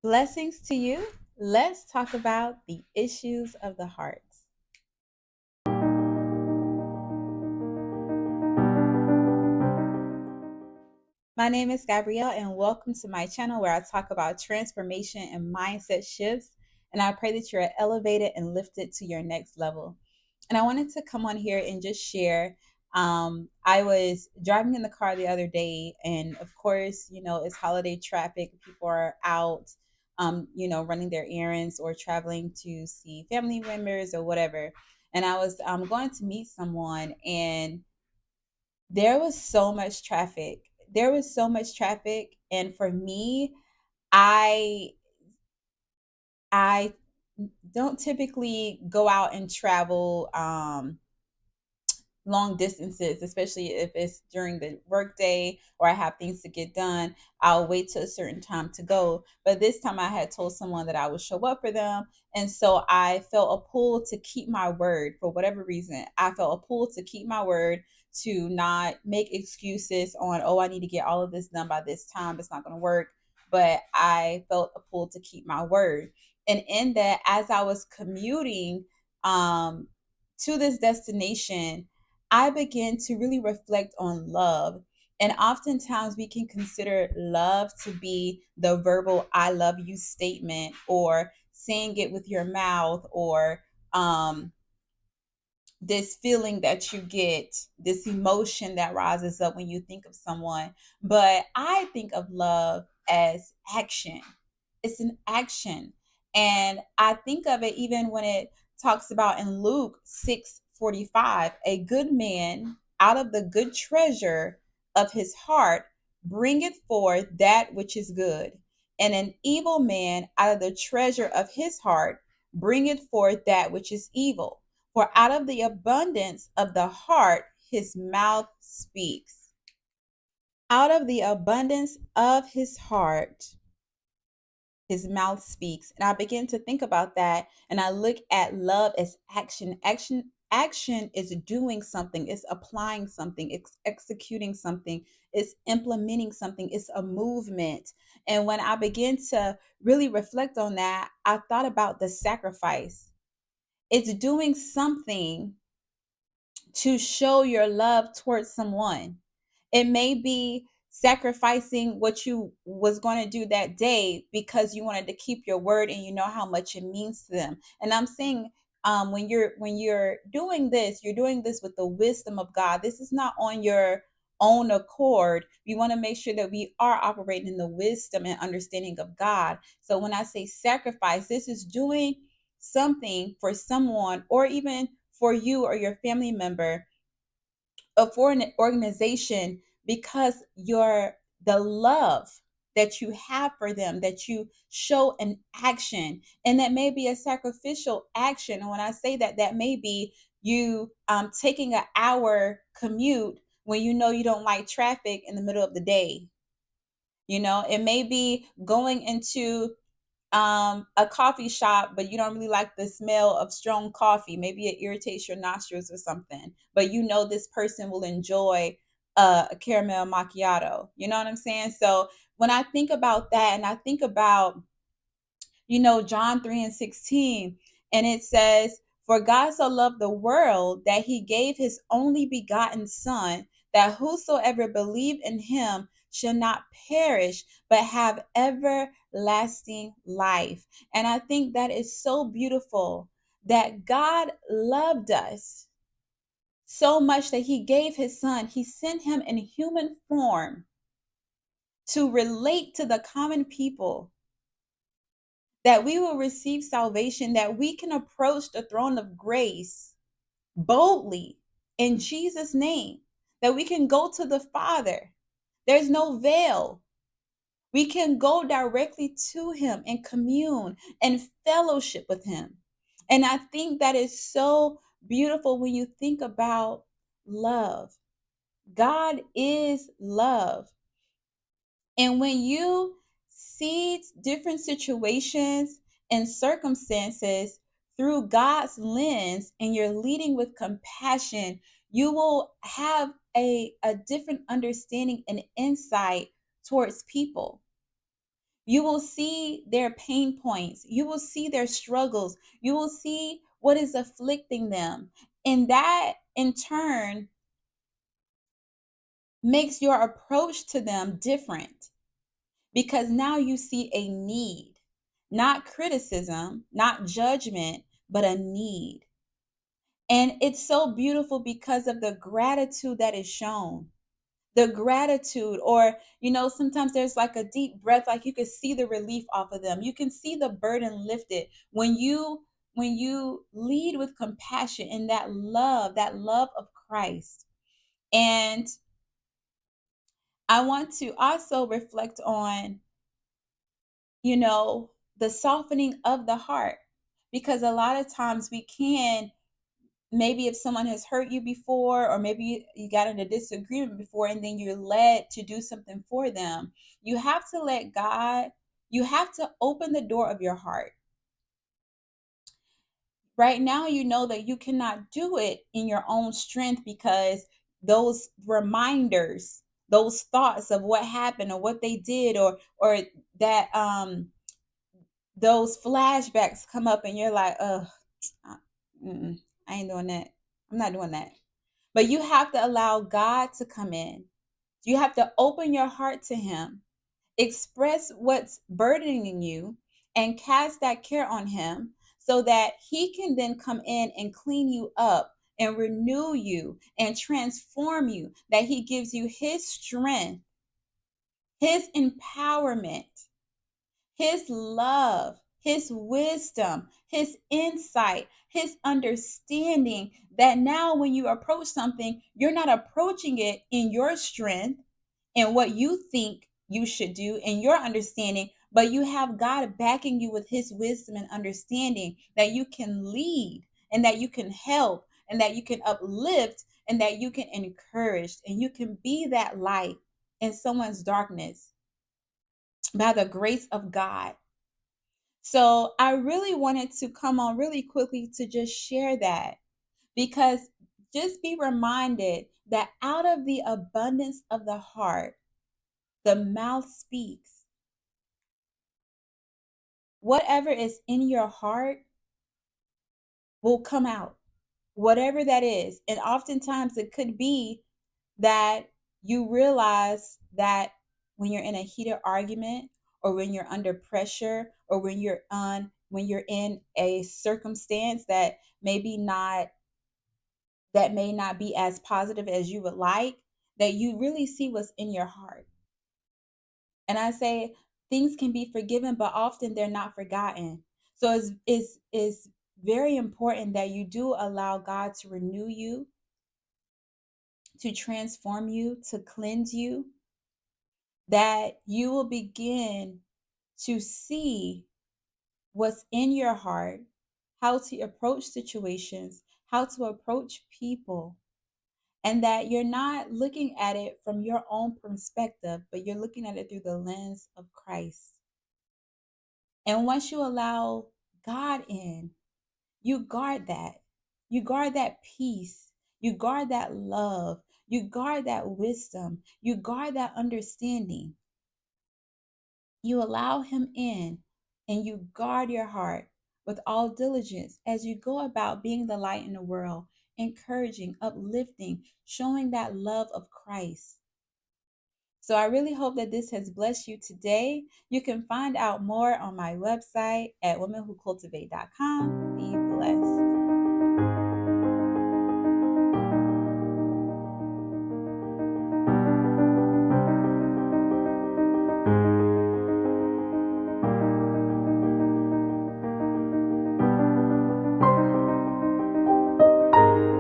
Blessings to you. Let's talk about the issues of the heart. My name is Gabrielle, and welcome to my channel where I talk about transformation and mindset shifts. And I pray that you're elevated and lifted to your next level. And I wanted to come on here and just share. I was driving in the car the other day, and of course, it's holiday traffic. People are out, running their errands or traveling to see family members or whatever. And I was going to meet someone, and there was so much traffic. There was so much traffic, and for me, I I don't typically go out and travel long distances, especially if it's during the workday or I have things to get done. I'll wait till a certain time to go. But this time I had told someone that I would show up for them. And so I felt a pull to keep my word for whatever reason. I felt a pull to keep my word, to not make excuses on, oh, I need to get all of this done by this time. It's not going to work. But I felt a pull to keep my word. And in that, as I was commuting to this destination, I began to really reflect on love. And oftentimes we can consider love to be the verbal I love you statement, or saying it with your mouth, or um, this feeling that you get, this emotion that rises up when you think of someone. But I think of love as action. It's an action. And I think of it even when it talks about in Luke 6:45, a good man out of the good treasure of his heart bringeth forth that which is good. And an evil man out of the treasure of his heart bringeth forth that which is evil. For out of the abundance of the heart, his mouth speaks. Out of the abundance of his heart, his mouth speaks. And I begin to think about that. And I look at love as action. Action is doing something, it's applying something, it's executing something, it's implementing something, it's a movement. And when I begin to really reflect on that, I thought about the sacrifice. It's doing something to show your love towards someone. It may be sacrificing what you was going to do that day because you wanted to keep your word and you know how much it means to them. And I'm saying, when you're doing this, you're doing this with the wisdom of God. This is not on your own accord. We want to make sure that we are operating in the wisdom and understanding of God. So when I say sacrifice, this is doing something for someone, or even for you or your family member, or for an organization, because the love that you have for them, that you show an action, and that may be a sacrificial action. And when I say that, that may be you taking an hour commute when you know you don't like traffic in the middle of the day. It may be going into a coffee shop, but you don't really like the smell of strong coffee. Maybe it irritates your nostrils or something, but you know this person will enjoy a caramel macchiato. You know what I'm saying? So when I think about that, and I think about, John 3:16, and it says, for God so loved the world that he gave his only begotten son, that whosoever believe in him shall not perish, but have everlasting life. And I think that is so beautiful, that God loved us so much that he gave his son. He sent him in human form to relate to the common people, that we will receive salvation, that we can approach the throne of grace boldly in Jesus' name, that we can go to the Father. There's no veil. We can go directly to him and commune and fellowship with him. And I think that is so beautiful when you think about love. God is love. And when you see different situations and circumstances through God's lens, and you're leading with compassion, you will have a different understanding and insight towards people. You will see their pain points. You will see their struggles. You will see what is afflicting them. And that in turn makes your approach to them different because now you see a need, not criticism, not judgment, but a need. And it's so beautiful because of the gratitude that is shown. The gratitude, or, sometimes there's like a deep breath, like you can see the relief off of them. You can see the burden lifted when you lead with compassion and that love of Christ. And I want to also reflect on, you know, the softening of the heart, because a lot of times we can, maybe if someone has hurt you before, or maybe you got in a disagreement before, and then you're led to do something for them, you have to let God, you have to open the door of your heart. Right now, you know that you cannot do it in your own strength, because those reminders, those thoughts of what happened or what they did, or that those flashbacks come up, and you're like, I, I ain't doing that. I'm not doing that. But you have to allow God to come in. You have to open your heart to Him, express what's burdening you, and cast that care on Him, so that He can then come in and clean you up and renew you and transform you, that He gives you His strength, His empowerment, His love, His wisdom, His insight, His understanding, that now when you approach something, you're not approaching it in your strength and what you think you should do and your understanding, but you have God backing you with His wisdom and understanding, that you can lead and that you can help and that you can uplift and that you can encourage and you can be that light in someone's darkness by the grace of God. So I really wanted to come on really quickly to just share that, because just be reminded that out of the abundance of the heart, the mouth speaks. Whatever is in your heart will come out, whatever that is. And oftentimes it could be that you realize that when you're in a heated argument, or when you're under pressure, or when you're in a circumstance that may not be as positive as you would like, that you really see what's in your heart. And I say things can be forgiven, but often they're not forgotten. So it's very important that you do allow God to renew you, to transform you, to cleanse you, that you will begin to see what's in your heart, how to approach situations, how to approach people, and that you're not looking at it from your own perspective, but you're looking at it through the lens of Christ. And once you allow God in, you guard that. You guard that peace. You guard that love. You guard that wisdom. You guard that understanding. You allow Him in, and you guard your heart with all diligence as you go about being the light in the world, encouraging, uplifting, showing that love of Christ. So I really hope that this has blessed you today. You can find out more on my website at womenwhocultivate.com. Be blessed.